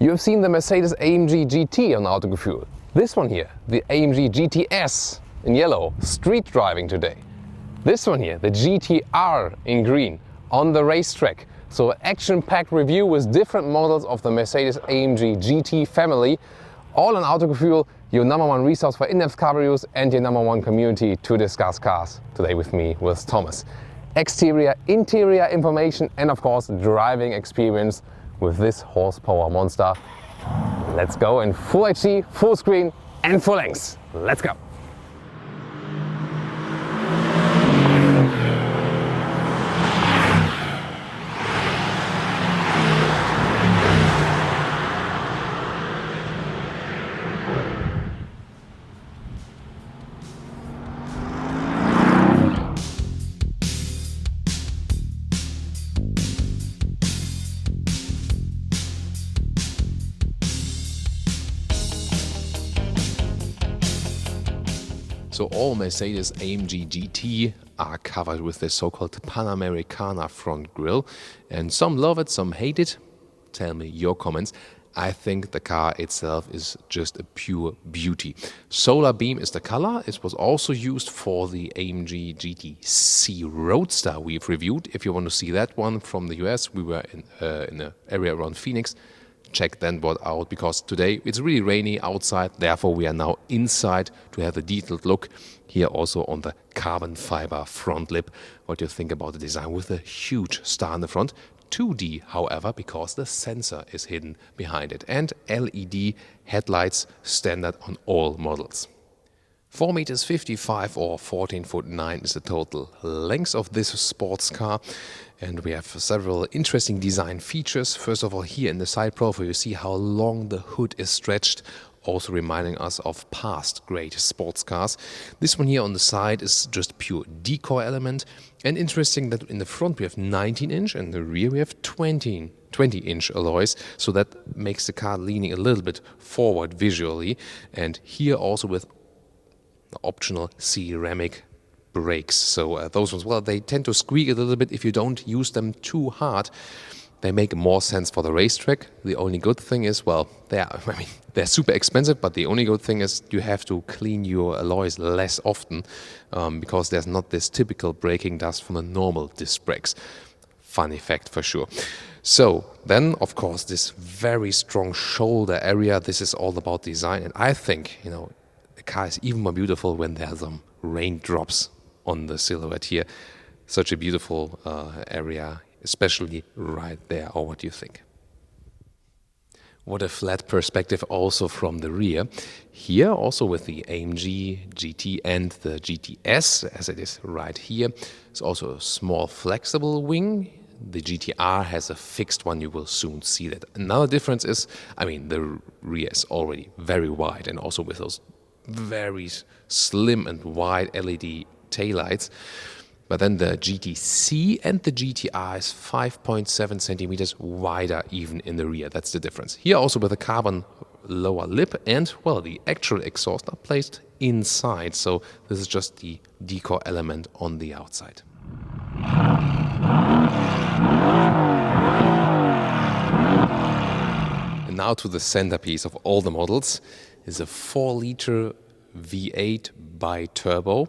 You have seen the Mercedes-AMG GT on Autogefuehl. This one here, the AMG GT S in yellow, street driving today. This one here, the GTR in green, on the racetrack. So an action-packed review with different models of the Mercedes-AMG GT family, all on Autogefuehl, your #1 resource for in-depth car reviews and your #1 community to discuss cars. Today with me, with Thomas. Exterior, interior information and of course driving experience with this horsepower monster. Let's go in full HD, full screen and full length. Let's go. So all Mercedes-AMG GT are covered with the so-called Panamericana front grille, and some love it, some hate it. Tell me your comments. I think the car itself is just a pure beauty. Solar beam is the color. It was also used for the AMG GTC Roadster we've reviewed. If you want to see that one from the US, we were in an area around Phoenix. Check that one out, because today it's really rainy outside, therefore we are now inside to have a detailed look here also on the carbon fiber front lip. What do you think about the design with a huge star in the front? 2D, however, because the sensor is hidden behind it, and LED headlights standard on all models. 4.55 meters or 14.9 is the total length of this sports car, and we have several interesting design features. First of all, here in the side profile you see how long the hood is stretched, also reminding us of past great sports cars. This one here on the side is just pure decoy element, and interesting that in the front we have 19-inch and in the rear we have 20-inch alloys, so that makes the car leaning a little bit forward visually, and here also with optional ceramic brakes. So those ones, well, they tend to squeak a little bit if you don't use them too hard. They make more sense for the racetrack. The only good thing is, well, they're super expensive, but the only good thing is you have to clean your alloys less often because there's not this typical braking dust from the normal disc brakes. Fun effect for sure. So then, of course, this very strong shoulder area. This is all about design, and I think, you know, the car is even more beautiful when there are some raindrops on the silhouette here. Such a beautiful area, especially right there. Or what do you think? What a flat perspective also from the rear. Here also with the AMG GT and the GTS, as it is right here. It's also a small flexible wing. The GTR has a fixed one, you will soon see that. Another difference is, I mean, the rear is already very wide, and also with those very slim and wide LED taillights. But then the GTC and the GTR is 5.7 centimeters wider even in the rear. That's the difference. Here also with a carbon lower lip, and well, the actual exhaust are placed inside. So this is just the decor element on the outside. And now to the centerpiece of all the models is a 4-liter V8 bi-turbo,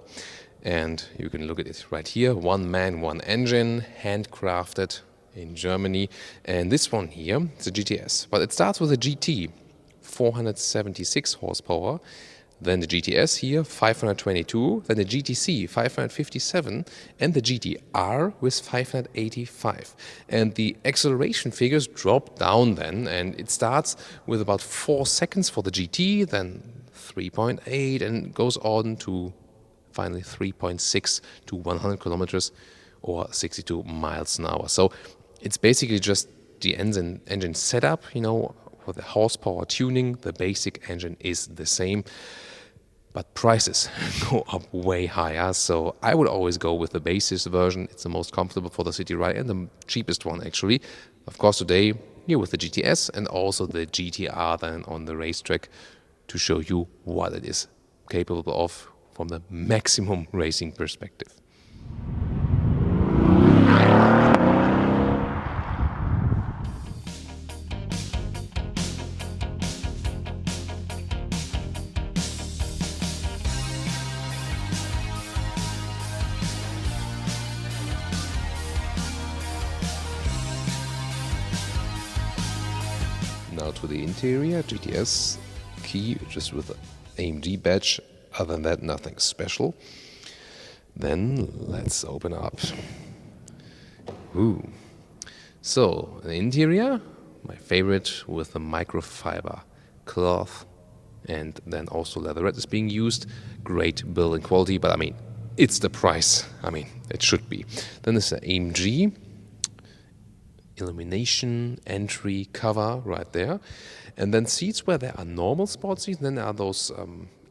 and you can look at it right here. One man, one engine, handcrafted in Germany. And this one here is a GTS, but it starts with a GT, 476 horsepower. Then the GTS here, 522, then the GTC, 557, and the GTR with 585. And the acceleration figures drop down then, and it starts with about 4 seconds for the GT, then 3.8, and goes on to finally 3.6 to 100 kilometers or 62 miles an hour. So it's basically just the engine setup, you know, for the horsepower tuning. The basic engine is the same, but prices go up way higher. So I would always go with the basis version. It's the most comfortable for the city ride and the cheapest one actually. Of course, today here with the GTS and also the GTR then on the racetrack to show you what it is capable of from the maximum racing perspective. Now to the interior, GTS key, just with the AMG badge. Other than that, nothing special. Then let's open up. Ooh. So, the interior, my favorite, with the microfiber cloth, and then also leatherette is being used. Great building quality, but I mean, it's the price. I mean, it should be. Then there's the AMG illumination entry cover right there, and then seats where there are normal sport seats. Then there are those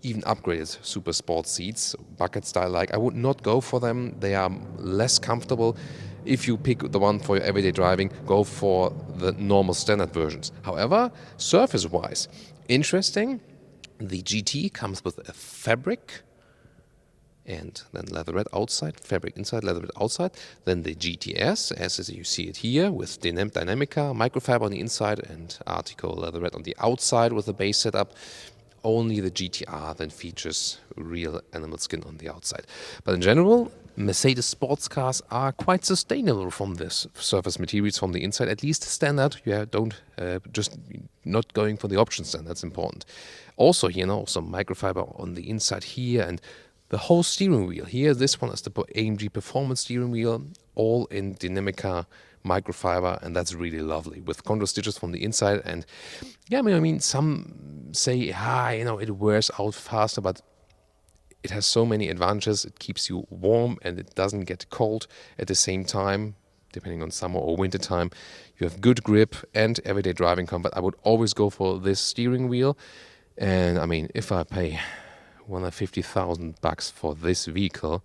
even upgraded super sport seats, bucket style like. I would not go for them. They are less comfortable. If you pick the one for your everyday driving, go for the normal standard versions. However, surface-wise, interesting. The GT comes with a fabric and then leatherette outside, fabric inside, leatherette outside. Then the GTS, as you see it here, with Dynamica, microfiber on the inside and Artico leatherette on the outside with the base setup. Only the GTR then features real animal skin on the outside. But in general, Mercedes sports cars are quite sustainable from this surface materials from the inside, at least standard. You don't just not going for the options, then that's important. Also, some microfiber on the inside here, and the whole steering wheel here. This one is the AMG Performance steering wheel, all in Dynamica microfiber, and that's really lovely with contour stitches from the inside. And yeah, I mean, some say, it wears out faster, but it has so many advantages. It keeps you warm and it doesn't get cold at the same time, depending on summer or winter time. You have good grip and everyday driving comfort. I would always go for this steering wheel. And I mean, if I pay $150,000 for this vehicle,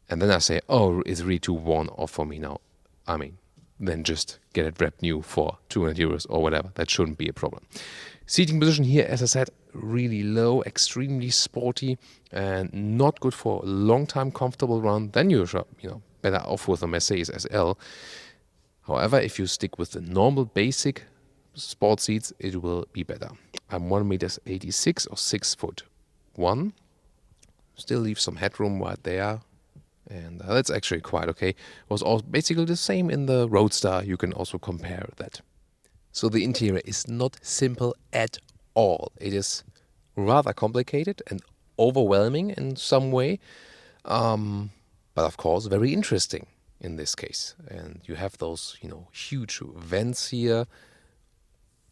and then I say, oh, it's really too worn off for me now, I mean, then just get it wrapped new for 200 euros or whatever. That shouldn't be a problem. Seating position here, as I said, really low, extremely sporty, and not good for a long time comfortable run. Then you're better off with a Mercedes SL. However, if you stick with the normal basic sport seats, it will be better. I'm 1.86 m or 6'1". Still leave some headroom right there. And that's actually quite okay. It was all basically the same in the Roadster. You can also compare that. So the interior is not simple at all. It is rather complicated and overwhelming in some way. But of course, very interesting in this case. And you have those, huge vents here.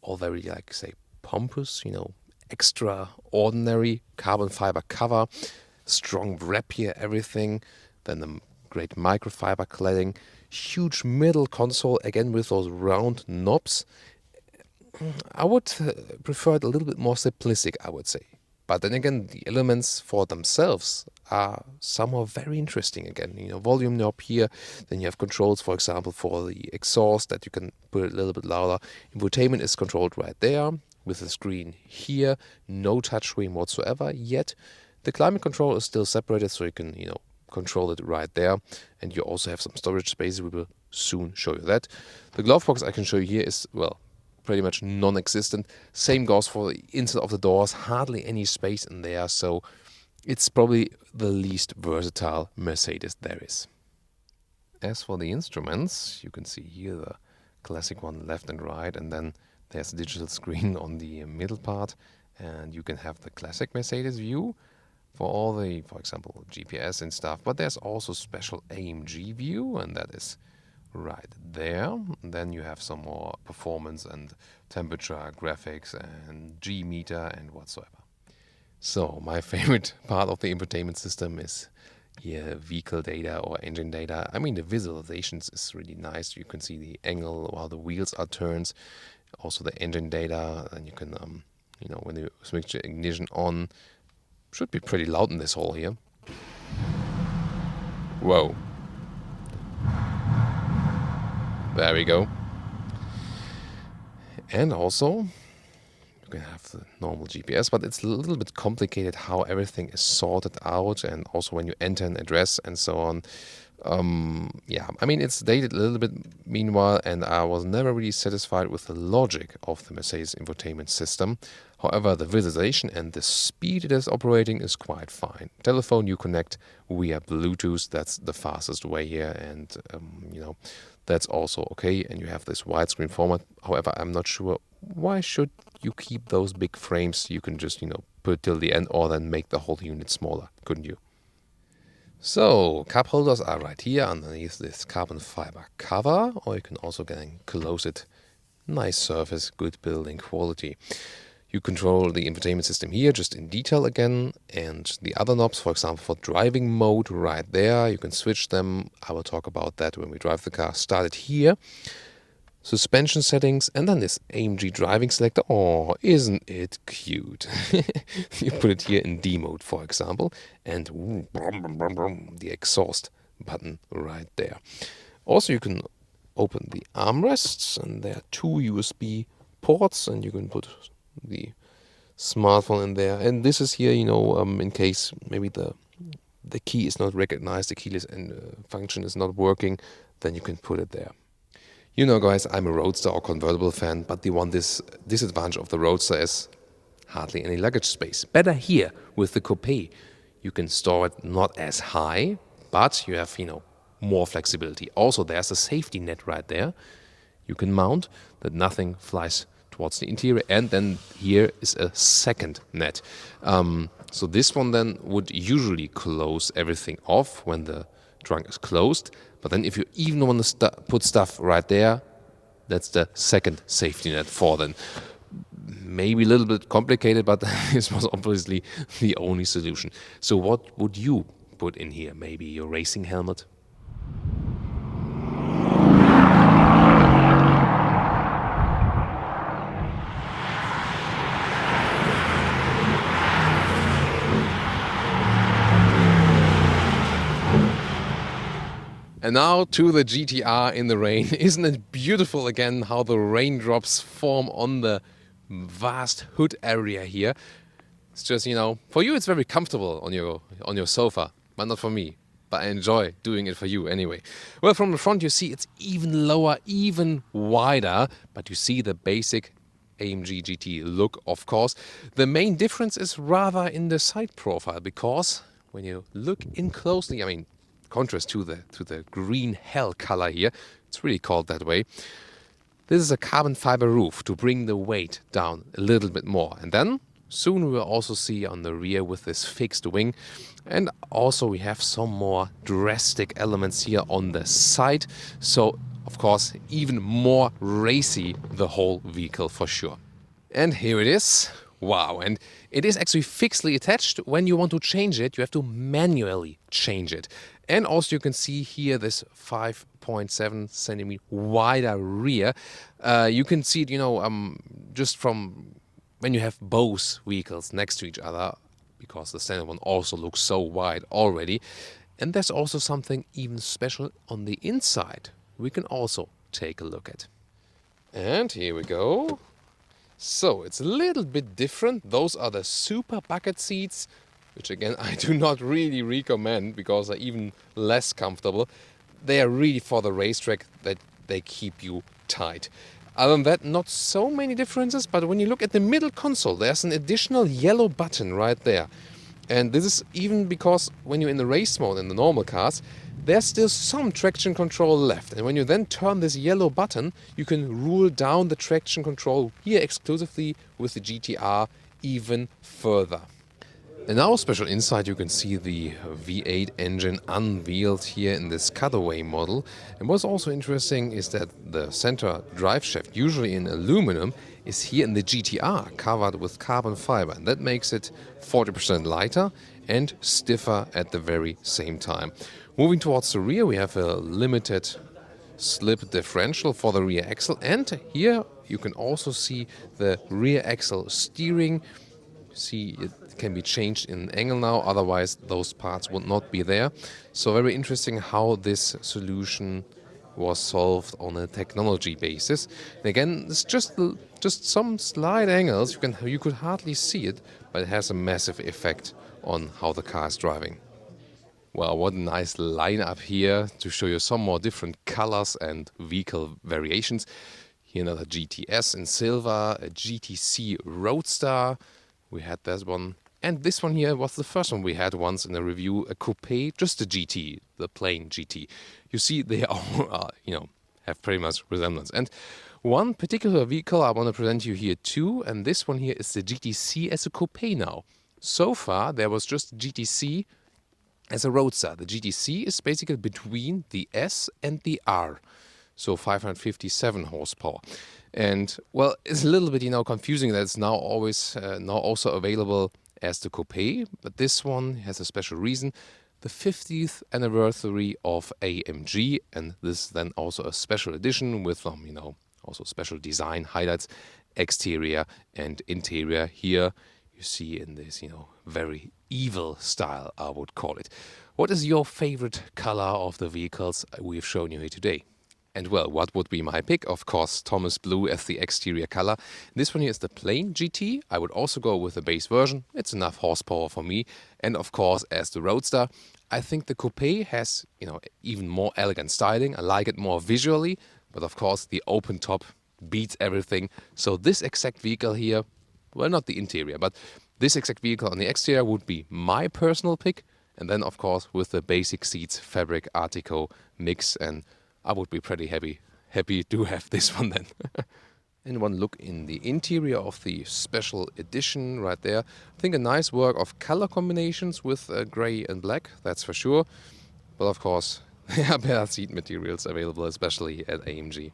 All very, pompous, extraordinary carbon fiber cover. Strong wrap here, everything. Then the great microfiber cladding, huge middle console, again with those round knobs. I would prefer it a little bit more simplistic, I would say. But then again, the elements for themselves are somehow very interesting again. Volume knob here, then you have controls, for example, for the exhaust that you can put it a little bit louder. Infotainment is controlled right there with the screen here, no touchscreen whatsoever yet. The climate control is still separated, so you can, control it right there. And you also have some storage space. We will soon show you that. The glove box I can show you here is, pretty much non-existent. Same goes for the inside of the doors. Hardly any space in there. So it's probably the least versatile Mercedes there is. As for the instruments, you can see here the classic one left and right. And then there's a digital screen on the middle part. And you can have the classic Mercedes view for all the, for example, GPS and stuff. But there's also special AMG view, and that is right there. And then you have some more performance and temperature graphics and G meter and whatsoever. So my favorite part of the infotainment system is here vehicle data or engine data. I mean, the visualizations is really nice. You can see the angle while the wheels are turned. Also the engine data, and you can, when you switch the ignition on, should be pretty loud in this hall here. Whoa. There we go. And also, you can have the normal GPS, but it's a little bit complicated how everything is sorted out, and also when you enter an address and so on. It's dated a little bit meanwhile, and I was never really satisfied with the logic of the Mercedes infotainment system. However, the visualization and the speed it is operating is quite fine. Telephone you connect via Bluetooth, that's the fastest way here, and that's also okay. And you have this widescreen format. However, I'm not sure why should you keep those big frames. You can just, put it till the end or then make the whole unit smaller, couldn't you? So, cup holders are right here underneath this carbon fiber cover, or you can also again close it. Nice surface, good building quality. You control the infotainment system here, just in detail again, and the other knobs, for example, for driving mode right there. You can switch them. I will talk about that when we drive the car. Start it here. Suspension settings, and then this AMG driving selector. Oh, isn't it cute? You put it here in D mode, for example, and ooh, brum, brum, brum, brum, the exhaust button right there. Also, you can open the armrests, and there are 2 USB ports, and you can put the smartphone in there. And this is here, in case maybe the key is not recognized, the keyless function is not working, then you can put it there. Guys, I'm a Roadster or convertible fan, but the one disadvantage of the Roadster is hardly any luggage space. Better here with the Coupe. You can store it not as high, but you have, more flexibility. Also, there's a safety net right there. You can mount that nothing flies towards the interior. And then here is a second net. So this one then would usually close everything off when the trunk is closed. But then if you even want to put stuff right there, that's the second safety net for then. Maybe a little bit complicated, but this was obviously the only solution. So what would you put in here? Maybe your racing helmet? And now to the GTR in the rain. Isn't it beautiful again how the raindrops form on the vast hood area here? It's just, for you it's very comfortable on your sofa, but not for me. But I enjoy doing it for you anyway. Well, from the front you see it's even lower, even wider, but you see the basic AMG GT look, of course. The main difference is rather in the side profile, because when you look in closely, contrast to the green hell color here, it's really called that way. This is a carbon fiber roof to bring the weight down a little bit more. And then soon we will also see on the rear with this fixed wing. And also we have some more drastic elements here on the side. So of course even more racy the whole vehicle for sure. And here it is. Wow, and it is actually fixedly attached. When you want to change it, you have to manually change it. And also you can see here this 5.7 centimeter wider rear. You can see it, just from when you have both vehicles next to each other, because the standard one also looks so wide already. And there's also something even special on the inside we can also take a look at. And here we go. So it's a little bit different. Those are the super bucket seats, which again I do not really recommend because they're even less comfortable. They are really for the racetrack, that they keep you tight. Other than that, not so many differences, but when you look at the middle console, there's an additional yellow button right there. And this is even because when you're in the race mode in the normal cars, there's still some traction control left. And when you then turn this yellow button, you can rule down the traction control here exclusively with the GTR even further. And now special inside, you can see the V8 engine unveiled here in this cutaway model. And what's also interesting is that the center drive shaft, usually in aluminum, is here in the GTR covered with carbon fiber. And that makes it 40% lighter and stiffer at the very same time. Moving towards the rear, we have a limited slip differential for the rear axle. And here you can also see the rear axle steering. See, it can be changed in angle now, otherwise those parts would not be there. So very interesting how this solution was solved on a technology basis. And again, it's just some slight angles, you could hardly see it, but it has a massive effect on how the car is driving. Well, what a nice lineup here to show you some more different colors and vehicle variations. Here another GT S in silver, a GTC Roadster. We had that one. And this one here was the first one we had once in a review, a coupe, just a GT, the plain GT. You see, they all are, have pretty much resemblance. And one particular vehicle I want to present you here too, and this one here is the GTC as a coupe now. So far there was just GTC as a roadster. The GTC is basically between the S and the R, so 557 horsepower. And well, it's a little bit, you know, confusing that it's now also available as the coupe, but this one has a special reason. The 50th anniversary of AMG, and this is then also a special edition with you know, also special design highlights, exterior and interior. Here you see in this, you know, very evil style, I would call it. What is your favorite color of the vehicles we've shown you here today? And well, what would be my pick? Of course, Thomas Blue as the exterior color. This one here is the plain GT. I would also go with the base version. It's enough horsepower for me. And of course, as the roadster, I think the coupe has, you know, even more elegant styling. I like it more visually, but of course the open top beats everything. So this exact vehicle here, well, not the interior, but this exact vehicle on the exterior would be my personal pick. And then of course with the basic seats, fabric, Artico mix, and I would be pretty happy to have this one then. And one look in the interior of the special edition right there. I think a nice work of color combinations with gray and black, that's for sure. But of course, there are better seat materials available, especially at AMG.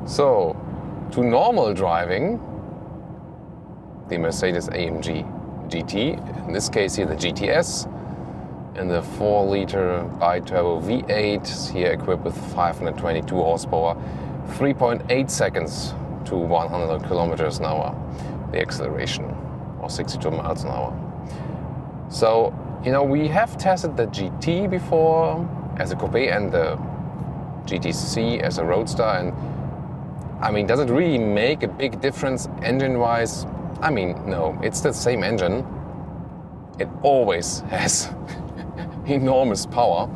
So, to normal driving, the Mercedes-AMG GT, in this case here the GTS, and the 4-liter bi-turbo V8, here equipped with 522 horsepower, 3.8 seconds to 100 kilometers an hour, the acceleration, or 62 miles an hour. So, you know, we have tested the GT before as a coupe and the GTC as a roadster, and I mean, does it really make a big difference engine-wise? I mean, no, it's the same engine. It always has enormous power,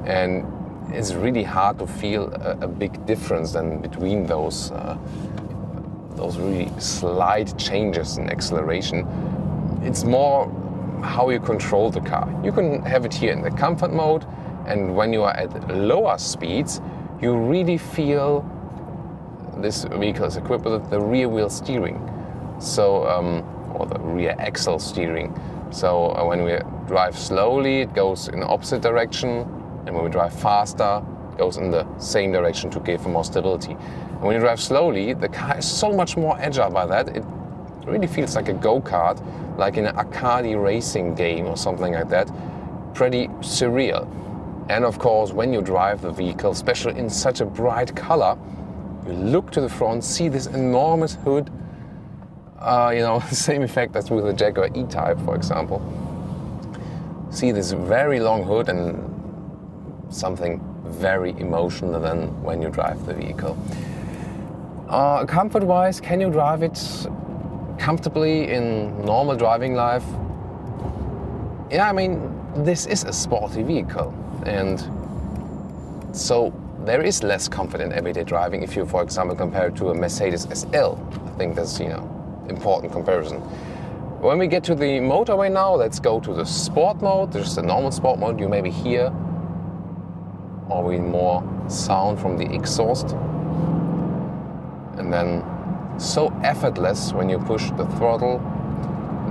and it's really hard to feel a big difference then between those really slight changes in acceleration. It's more how you control the car. You can have it here in the comfort mode, and when you are at lower speeds, you really feel this vehicle is equipped with the rear wheel steering, so or the rear axle steering. So when we drive slowly, it goes in the opposite direction, and when we drive faster, it goes in the same direction to give more stability. And when you drive slowly, the car is so much more agile by that. It really feels like a go-kart, like in an arcade racing game or something like that. Pretty surreal. And of course, when you drive the vehicle, especially in such a bright color, you look to the front, see this enormous hood. You know, same effect as with the Jaguar E-Type, for example. See this very long hood, and something very emotional than when you drive the vehicle. Comfort-wise, can you drive it comfortably in normal driving life? Yeah, I mean, this is a sporty vehicle, and so there is less comfort in everyday driving if you, for example, compare it to a Mercedes SL. I think that's, you know, important comparison. When we get to the motorway now, let's go to the sport mode. There's the normal sport mode. You maybe hear or more sound from the exhaust. And then so effortless when you push the throttle.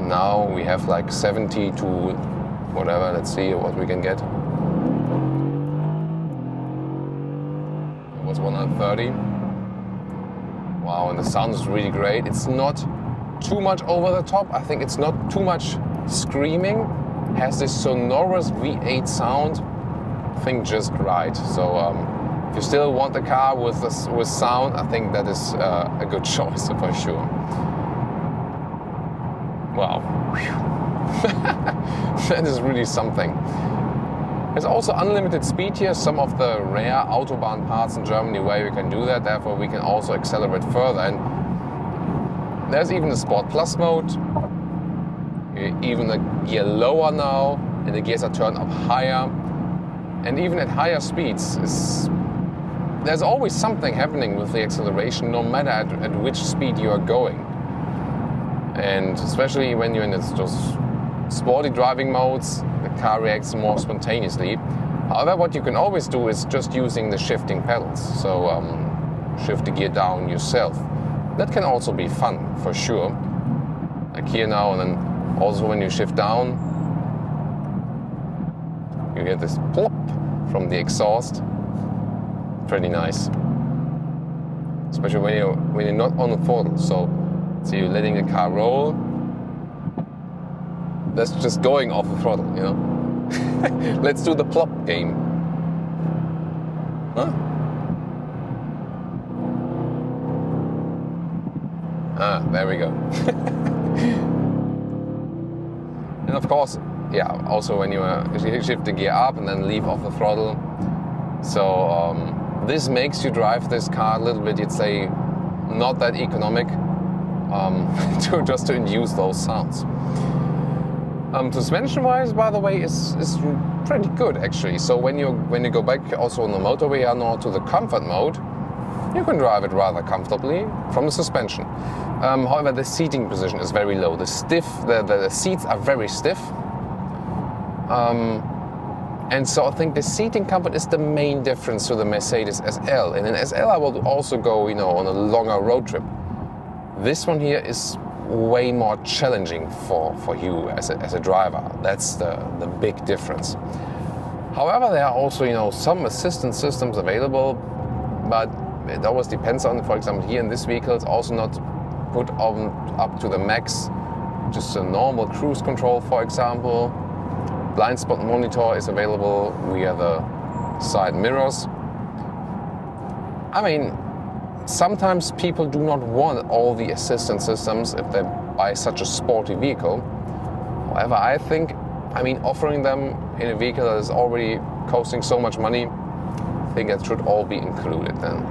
Now we have like 70 to whatever. Let's see what we can get. It was 130. Wow, and the sound is really great. It's not too much over the top. I think it's not too much screaming. Has this sonorous V8 sound. I think just right. So if you still want a car with sound, I think that is a good choice for sure. Wow, that is really something. There's also unlimited speed here. Some of the rare Autobahn parts in Germany where you can do that. Therefore, we can also accelerate further. And there's even the Sport Plus mode. Even the gear lower now, and the gears are turned up higher. And even at higher speeds, there's always something happening with the acceleration, no matter at which speed you are going. And especially when you're in those sporty driving modes, the car reacts more spontaneously. However, what you can always do is just using the shifting pedals. So shift the gear down yourself. That can also be fun, for sure. Like here now, and then also when you shift down, you hear this plop from the exhaust. Pretty nice. Especially when you're not on the throttle. So you're letting the car roll. That's just going off the throttle, you know. Let's do the plop game. Huh? Ah, there we go. And of course, yeah, also when you shift the gear up and then leave off the throttle. So this makes you drive this car a little bit, you'd say, not that economic, just to induce those sounds. Suspension-wise, by the way, is pretty good actually. So when you go back also on the motorway and or to the comfort mode, you can drive it rather comfortably from the suspension. However, the seating position is very low. The seats are very stiff. And so I think the seating comfort is the main difference to the Mercedes SL. In an SL I will also go, you know, on a longer road trip. This one here is way more challenging for you as a driver. That's the big difference. However, there are also, you know, some assistance systems available, but it always depends on, for example, here in this vehicle, it's also not put on up to the max. Just a normal cruise control, for example. Blind spot monitor is available via the side mirrors. I mean, sometimes people do not want all the assistance systems if they buy such a sporty vehicle. However, I think, offering them in a vehicle that is already costing so much money, I think that should all be included then.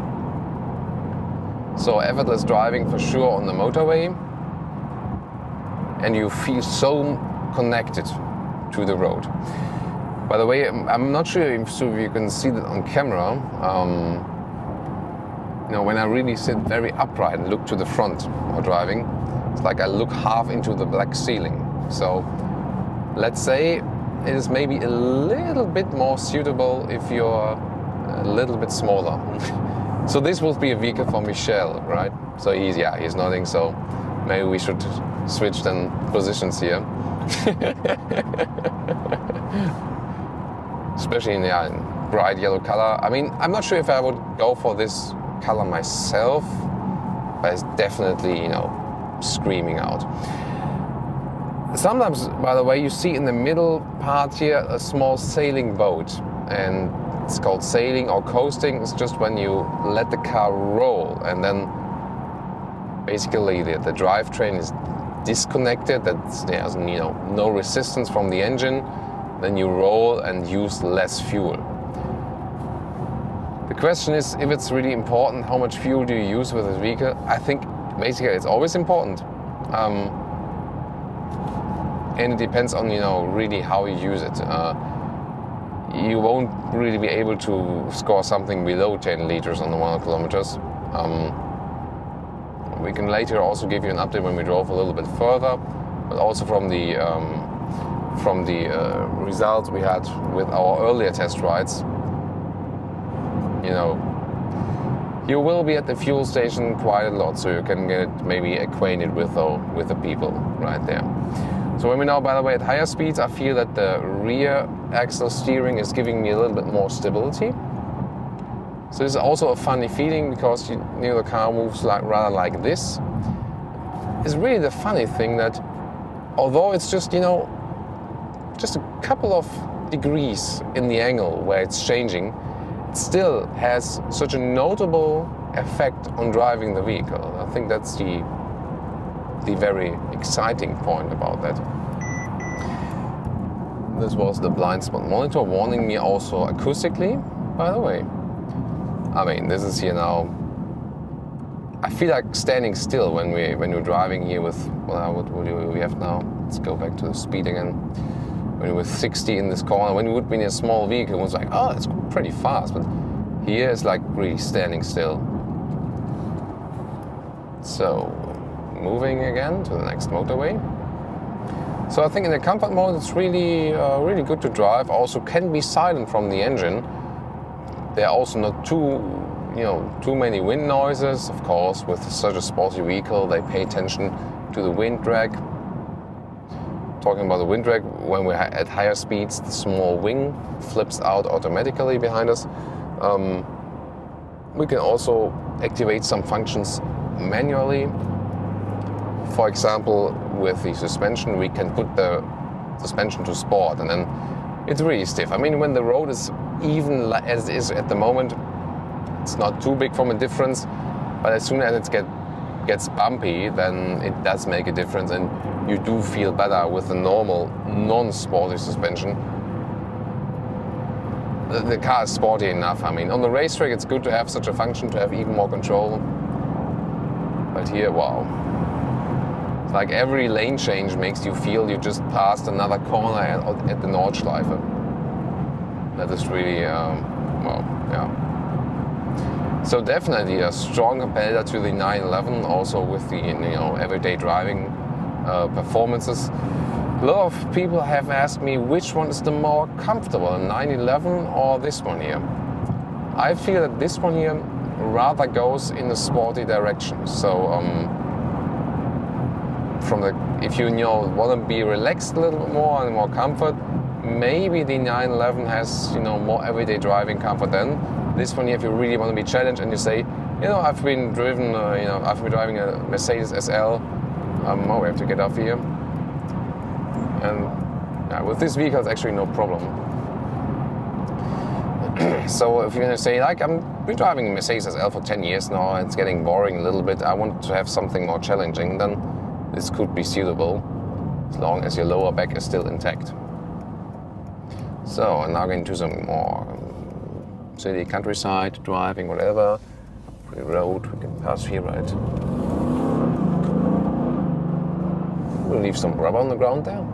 So effortless driving for sure on the motorway, and you feel so connected to the road. By the way, I'm not sure if you can see that on camera. You know, when I really sit very upright and look to the front while driving, it's like I look half into the black ceiling. So let's say it is maybe a little bit more suitable if you're a little bit smaller. So this will be a vehicle for Michel, right? So he's nodding, so maybe we should switch then positions here. Especially in bright yellow color. I'm not sure if I would go for this color myself, but it's definitely, you know, screaming out. Sometimes, by the way, you see in the middle part here a small sailing boat, and it's called sailing or coasting. It's just when you let the car roll, and then basically the drivetrain is disconnected, there's no resistance from the engine, then you roll and use less fuel. The question is if it's really important how much fuel do you use with this vehicle. I think basically it's always important, and it depends on really how you use it. You won't really be able to score something below 10 liters on the 100 kilometers. We can later also give you an update when we drove a little bit further, but also from the results we had with our earlier test rides. You will be at the fuel station quite a lot, so you can get maybe acquainted with the people right there. So when we're now, by the way, at higher speeds, I feel that the rear axle steering is giving me a little bit more stability. So this is also a funny feeling because the car moves rather like this. It's really the funny thing that although it's just just a couple of degrees in the angle where it's changing, it still has such a notable effect on driving the vehicle. I think that's the very exciting point about that. This was the blind spot monitor warning me also acoustically, by the way. This is here now. I feel like standing still when you're driving here with, what do we have now? Let's go back to the speed again. When you're with 60 in this corner, when you would be in a small vehicle, it's like, oh, it's pretty fast. But here it's like really standing still. So, moving again to the next motorway. So I think in the comfort mode it's really really good to drive. Also can be silent from the engine. There are also not too many wind noises. Of course, with such a sporty vehicle, they pay attention to the wind drag. Talking about the wind drag, when we're at higher speeds, the small wing flips out automatically behind us. We can also activate some functions manually. For example, with the suspension, we can put the suspension to sport, and then it's really stiff. I mean, when the road is even as it is at the moment, it's not too big from a difference, but as soon as it gets bumpy, then it does make a difference, and you do feel better with the normal, non-sporty suspension. The car is sporty enough. I mean, on the racetrack, it's good to have such a function, to have even more control. But here, wow. It's like every lane change makes you feel you just passed another corner at the Nordschleife. That is really, well, yeah. So definitely a strong competitor to the 911, also with the everyday driving performances. A lot of people have asked me which one is the more comfortable, a 911 or this one here. I feel that this one here rather goes in a sporty direction. So if you want to be relaxed a little bit more and more comfort, maybe the 911 has more everyday driving comfort than this one here. If you really want to be challenged and you say, I've been driving a Mercedes SL. Oh, we have to get off here. And yeah, with this vehicle, it's actually no problem. So if you're going to say, like, I've been driving a Mercedes SL for 10 years now, and it's getting boring a little bit, I want to have something more challenging, then this could be suitable, as long as your lower back is still intact. So I'm now going to do some more city, countryside, driving, whatever. Pretty road, we can pass here, right? We'll leave some rubber on the ground there.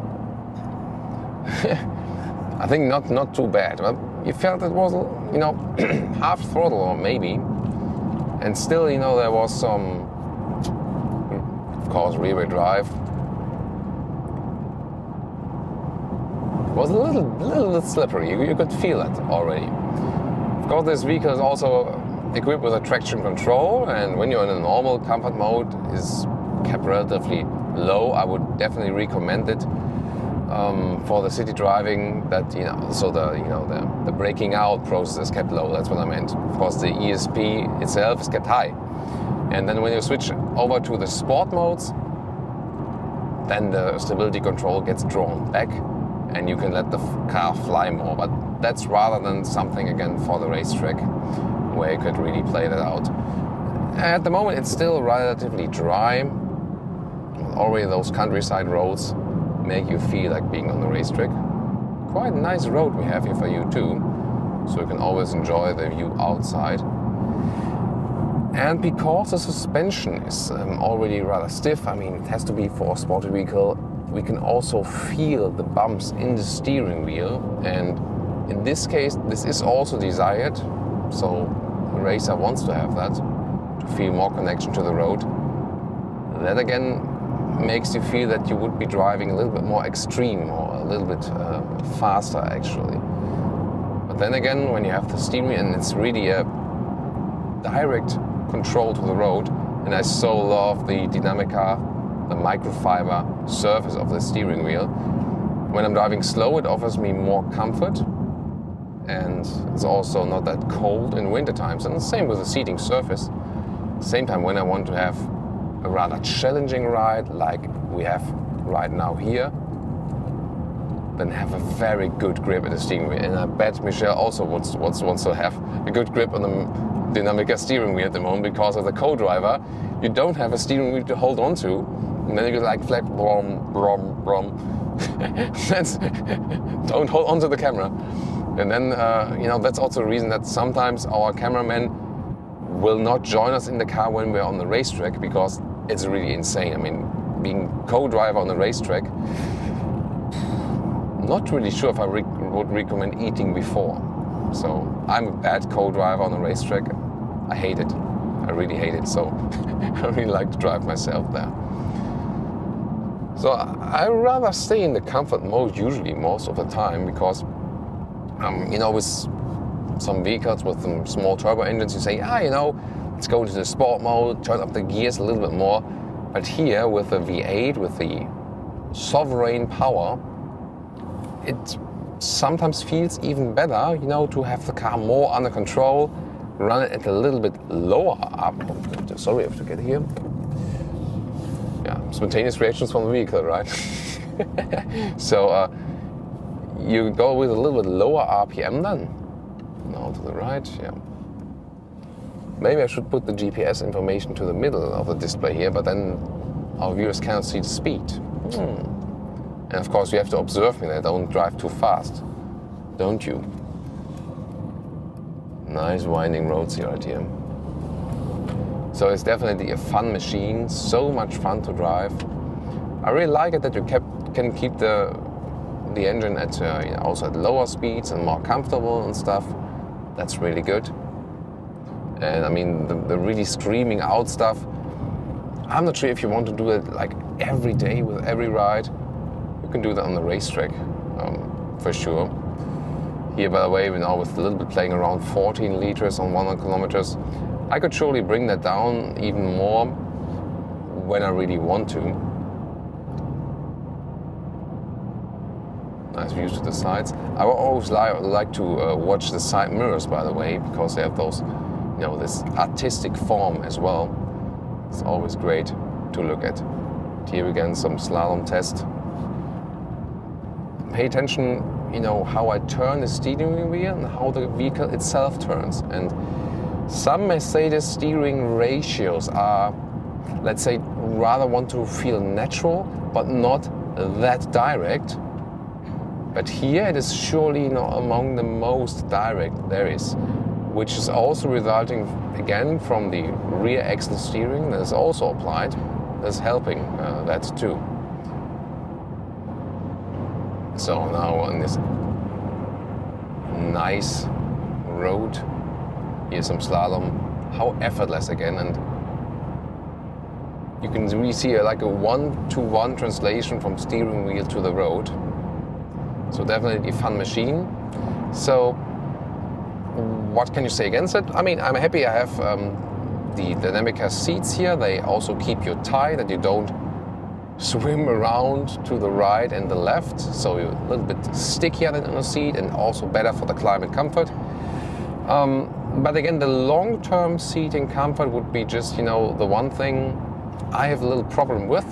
I think not too bad. But you felt it was, half throttle or maybe, and still, there was some, of course, rear-wheel drive. It was a little slippery. You could feel it already. Of course, this vehicle is also equipped with a traction control, and when you're in a normal comfort mode, is kept relatively low. I would definitely recommend it for the city driving. That so the braking out process is kept low. That's what I meant. Of course, the ESP itself is kept high, and then when you switch over to the sport modes, then the stability control gets drawn back, and you can let the car fly more. But that's rather than something again for the racetrack, where you could really play that out. At the moment, it's still relatively dry. Already those countryside roads make you feel like being on the racetrack. Quite a nice road we have here for you too, so you can always enjoy the view outside. And because the suspension is already rather stiff, I mean, it has to be for a sporty vehicle, we can also feel the bumps in the steering wheel, and in this case this is also desired, so the racer wants to have that, to feel more connection to the road. That again makes you feel that you would be driving a little bit more extreme, or a little bit faster actually. But then again, when you have the steering wheel and it's really a direct control to the road, and I so love the Dinamica, the microfiber surface of the steering wheel. When I'm driving slow, it offers me more comfort, and it's also not that cold in winter times. And the same with the seating surface. At the same time, when I want to have a rather challenging ride, like we have right now here, then have a very good grip at the steering wheel. And I bet Michelle also wants to have a good grip on the Dinamica steering wheel at the moment, because as a co-driver, you don't have a steering wheel to hold on to, and then you go like flat, brom, brom, brom. Don't hold on to the camera. And then, that's also a reason that sometimes our cameramen will not join us in the car when we're on the racetrack, because it's really insane. I mean, being co-driver on the racetrack, not really sure if I would recommend eating before. So I'm a bad co-driver on the racetrack. I hate it. I really hate it. So I really like to drive myself there. So I rather stay in the comfort mode usually most of the time, because you know, with some vehicles with some small turbo engines, you say, let's go into the sport mode, turn up the gears a little bit more. But here with the V8, with the sovereign power, it sometimes feels even better, you know, to have the car more under control, run it at a little bit lower up. Sorry, I have to get here. Yeah, spontaneous reactions from the vehicle, right? So you go with a little bit lower RPM then. Now to the right, yeah. Maybe I should put the GPS information to the middle of the display here, but then our viewers cannot see the speed. And of course you have to observe me, that I don't drive too fast, don't you? Nice winding roads here right here. So it's definitely a fun machine, so much fun to drive. I really like it that you can keep the engine at also at lower speeds and more comfortable and stuff. That's really good. And I mean, the really screaming out stuff, I'm not sure if you want to do it like every day with every ride. You can do that on the racetrack, for sure. Here, by the way, we're now with a little bit playing around 14 liters on 100 kilometers. I could surely bring that down even more when I really want to. Nice views to the sides. I always like to watch the side mirrors, by the way, because they have those, you know, this artistic form as well. It's always great to look at. Here again, some slalom test. Pay attention, you know, how I turn the steering wheel and how the vehicle itself turns. And some Mercedes steering ratios are, let's say, rather want to feel natural, but not that direct. But here it is surely, you know, among the most direct there is, which is also resulting again from the rear axle steering that is also applied. That's helping that too. So now on this nice road, here's some slalom, how effortless again, and you can really see like a 1-to-1 translation from steering wheel to the road. So definitely a fun machine. So what can you say against it? I mean, I'm happy I have the Dynamica seats here. They also keep you tight, that you don't swim around to the right and the left. So you're a little bit stickier than in the seat, and also better for the climate comfort. But again, the long-term seating comfort would be just, you know, the one thing I have a little problem with.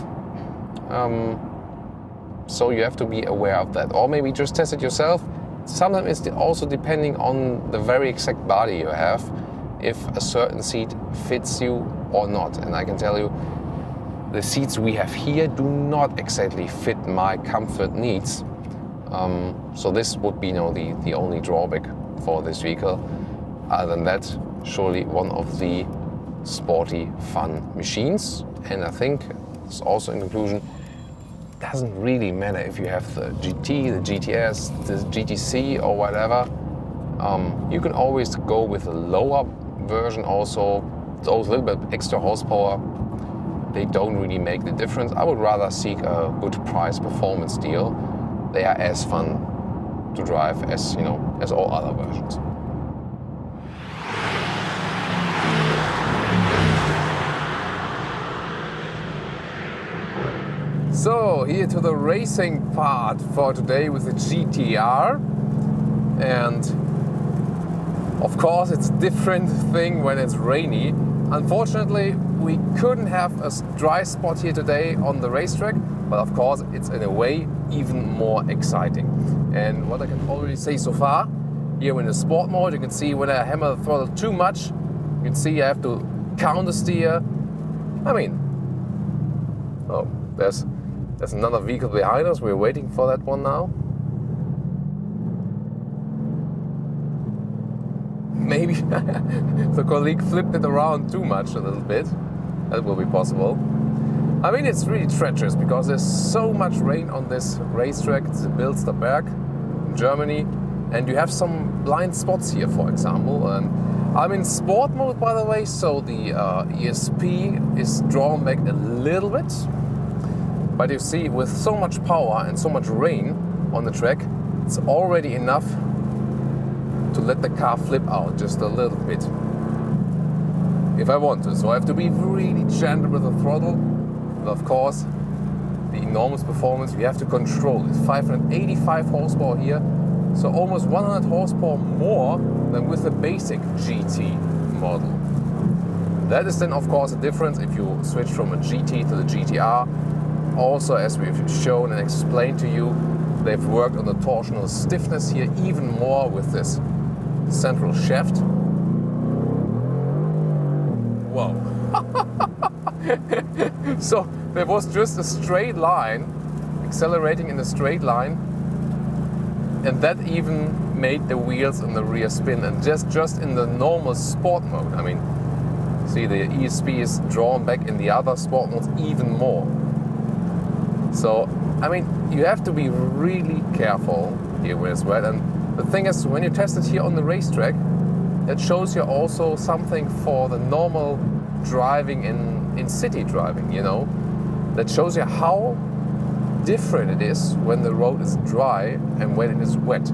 So you have to be aware of that, or maybe just test it yourself. Sometimes it's also depending on the very exact body you have, if a certain seat fits you or not. And I can tell you, the seats we have here do not exactly fit my comfort needs. So this would be, you know, the only drawback for this vehicle. Other than that, surely one of the sporty, fun machines. And I think it's also in conclusion, doesn't really matter if you have the GT, the GTS, the GTC or whatever. You can always go with a lower version also. It's also a little bit extra horsepower. They don't really make the difference. I would rather seek a good price performance deal. They are as fun to drive as, you know, as all other versions. So here to the racing part for today with the GTR, and of course it's a different thing when it's rainy. Unfortunately, we couldn't have a dry spot here today on the racetrack, but of course it's in a way even more exciting. And what I can already say so far, here in the sport mode, you can see when I hammer the throttle too much, you can see I have to counter steer. I mean, oh, there's another vehicle behind us. We're waiting for that one now. Maybe the colleague flipped it around too much a little bit. That will be possible. I mean, it's really treacherous because there's so much rain on this racetrack. It's the Bilsterberg in Germany. And you have some blind spots here, for example. And I'm in sport mode, by the way, so the ESP is drawn back a little bit. But you see, with so much power and so much rain on the track, it's already enough to let the car flip out just a little bit. If I want to. So I have to be really gentle with the throttle. But of course, the enormous performance, you have to control it. 585 horsepower here, so almost 100 horsepower more than with the basic GT model. That is then of course a difference if you switch from a GT to the GTR. Also, as we've shown and explained to you, they've worked on the torsional stiffness here even more with this central shaft. Whoa. So there was just a straight line, accelerating in a straight line, and that even made the wheels in the rear spin, and just in the normal sport mode. I mean, see, the ESP is drawn back in the other sport modes even more. So, I mean, you have to be really careful here when it's wet. And the thing is, when you test it here on the racetrack, it shows you also something for the normal driving in city driving, you know. That shows you how different it is when the road is dry and when it is wet.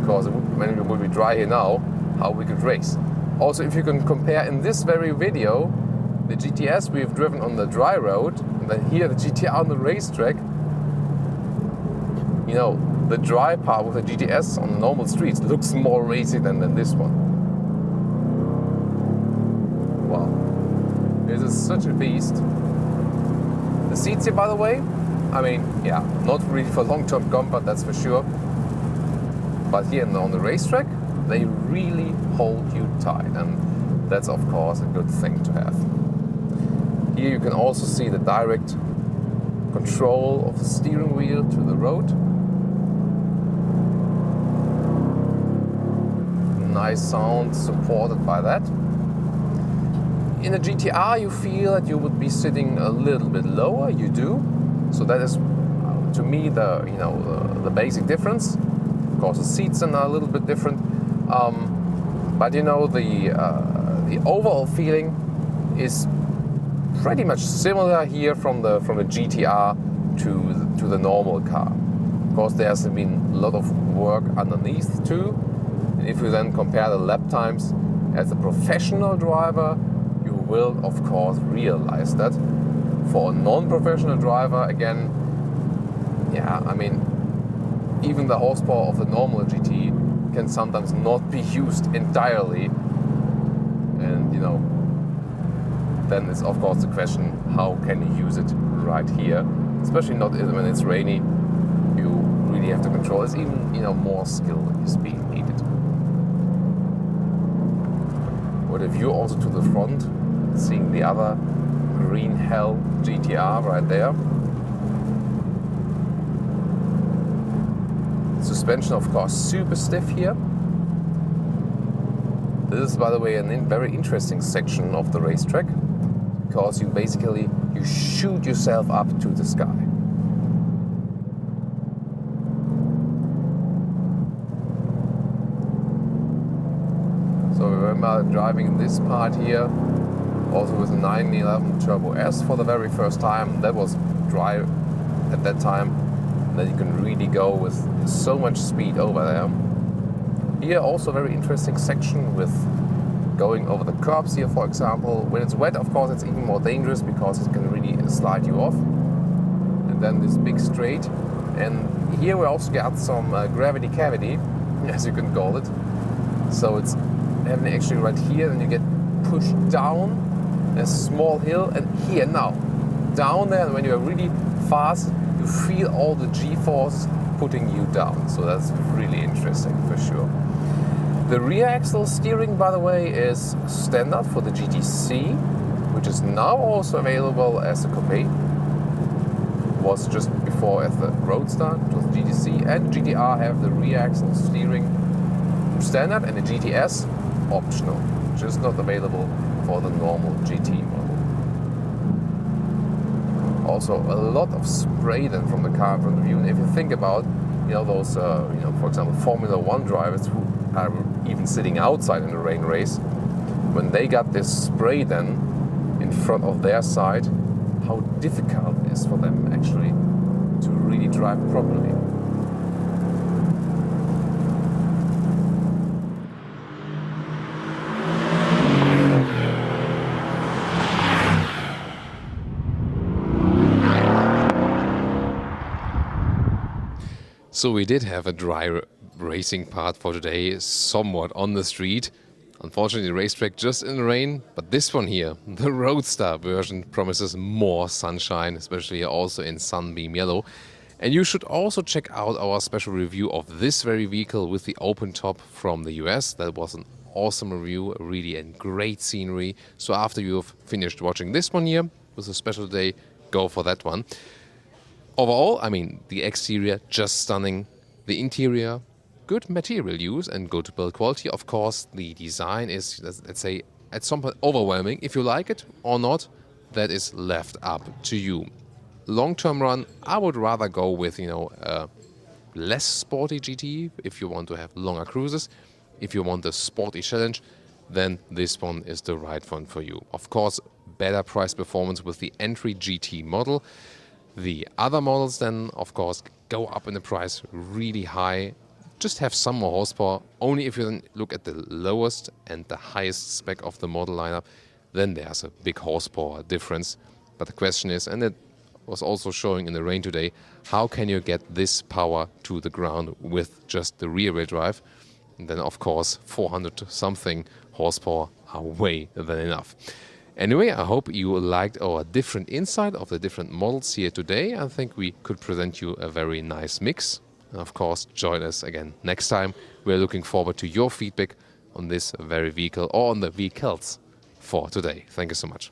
Because when it would be dry here now, how we could race. Also, if you can compare in this very video, the GTS we've driven on the dry road, and then here the GTR on the racetrack, you know, the dry part with the GTS on normal streets looks more racy than this one. Wow, this is such a beast. The seats here, by the way, I mean, yeah, not really for long-term comfort, that's for sure. But here on the racetrack, they really hold you tight, and that's of course a good thing to have. Here you can also see the direct control of the steering wheel to the road. Nice sound supported by that. In a GTR you feel that you would be sitting a little bit lower, you do. So that is, to me, the basic difference. Of course the seats are a little bit different. But you know, the overall feeling is pretty much similar here from the GTR to the normal car. Of course, there has been a lot of work underneath too. And if you then compare the lap times as a professional driver, you will of course realize that. For a non-professional driver, again, yeah, I mean, even the horsepower of the normal GT can sometimes not be used entirely, and you know, then it's of course the question, how can you use it right here, especially not when it's rainy. You really have to control. It's even, you know, more skill is being needed. With a view also to the front, seeing the other green hell GTR right there. Suspension, of course, super stiff here. This is, by the way, a very interesting section of the racetrack, because you basically shoot yourself up to the sky. So remember driving this part here, also with a 911 Turbo S for the very first time. That was dry at that time. Then you can really go with so much speed over there. Here also very interesting section with going over the curbs here, for example. When it's wet, of course, it's even more dangerous because it can really slide you off. And then this big straight. And here we also got some gravity cavity, as you can call it. So it's happening actually right here, and you get pushed down a small hill, and here now, down there, and when you're really fast, you feel all the G-force putting you down. So that's really interesting for sure. The rear axle steering, by the way, is standard for the GTC, which is now also available as a coupe. Was just before as the Roadster, it was GTC, and GTR have the rear axle steering standard, and the GTS optional, just not available for the normal GT model. Also a lot of spray then from the car in front of you. And if you think about, you know, those, you know, for example, Formula 1 drivers who are even sitting outside in the rain race, when they got this spray then in front of their side, how difficult it fast for them actually to really drive properly. So we did have a dry racing part for today, somewhat on the street. Unfortunately, Racetrack just in the rain, but this one here, the Roadster version, promises more sunshine, especially also in Sunbeam Yellow. And you should also check out our special review of this very vehicle with the open top from the US. That was an awesome review, really and great scenery. So after you've finished watching this one here with a special day, go for that one. Overall, I mean, the exterior just stunning, the interior, good material use and good build quality. Of course, the design is, let's say, at some point overwhelming. If you like it or not, that is left up to you. Long-term run, I would rather go with, a less sporty GT if you want to have longer cruises. If you want a sporty challenge, then this one is the right one for you. Of course, better price performance with the entry GT model. The other models then, of course, go up in the price really high. Just have some more horsepower. Only if you then look at the lowest and the highest spec of the model lineup, then there's a big horsepower difference. But the question is, and it was also showing in the rain today, how can you get this power to the ground with just the rear-wheel drive? And then, of course, 400-something horsepower are way than enough. Anyway, I hope you liked our different insight of the different models here today. I think we could present you a very nice mix. And of course, join us again next time. We're looking forward to your feedback on this very vehicle or on the vehicles for today. Thank you so much.